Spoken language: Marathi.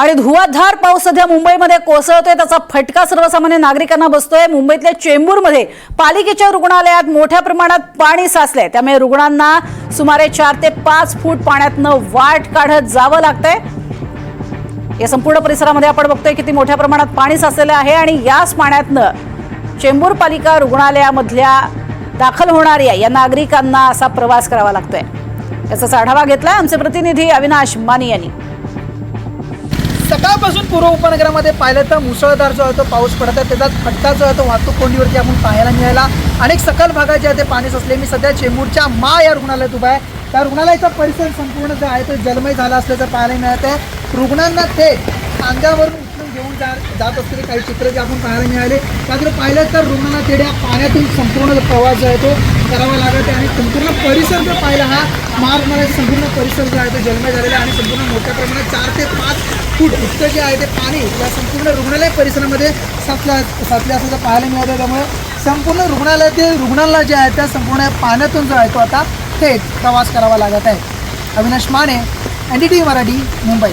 आणि धुवाधार पाऊस सध्या मुंबईमध्ये कोसळतोय, त्याचा फटका सर्वसामान्य नागरिकांना बसतोय। मुंबईतल्या चेंबूरमध्ये पालिकेच्या रुग्णालयात मोठ्या प्रमाणात पाणी साचलंय, त्यामुळे रुग्णांना सुमारे 4 ते 5 फूट पाण्यातनं वाट काढत जावं लागतंय। या संपूर्ण परिसरामध्ये आपण बघतोय किती मोठ्या प्रमाणात पाणी साचलेलं आहे आणि याच पाण्यातनं चेंबूर पालिका रुग्णालयामधल्या दाखल होणाऱ्या या नागरिकांना असा प्रवास करावा लागतोय। याचा आढावा घेतलाय आमचे प्रतिनिधी अविनाश मानी यांनी। सकाळपासून पूर्व उपनगरामध्ये पाहिलं तर मुसळधार जो आहे तो पाऊस पडत आहे, त्याचा फटका जो आहे तो वाहतूक कोंडीवरती आपण पाहायला मिळाला। अनेक सखल भागात जे आहे ते पाणी साचले। मी सध्या चेंबूरच्या या रुग्णालयात उभा आहे। त्या रुग्णालयाचा परिसर संपूर्ण जो आहे तो जलमय झाला असल्याचं पाहायला मिळत आहे। रुग्णांना थेट अंगावरून उचलून घेऊन जात असलेले काही चित्र जे आपण पाहायला मिळाले। त्याकडे पाहिलं तर रुग्णांना थेट या पाण्यातून संपूर्ण प्रवास जो आहे तो करावा लागत आहे आणि संपूर्ण परिसर जर पाहिला हा महाराष्ट्राचा संपूर्ण परिसर जो आहे तो जलमय झालेला आहे आणि संपूर्ण मोठ्या प्रमाणात 4 ते 5 फूट इतकं जे आहे ते पाणी या संपूर्ण रुग्णालय परिसरामध्ये साचले असल्याचं पाहायला मिळतं। त्यामुळे संपूर्ण रुग्णालयातील रुग्णांना जे आहे त्या संपूर्ण पाण्यातून जो आहे तो आता थेट प्रवास करावा लागत आहे। अविनाश माने, NDTV मराठी, मुंबई।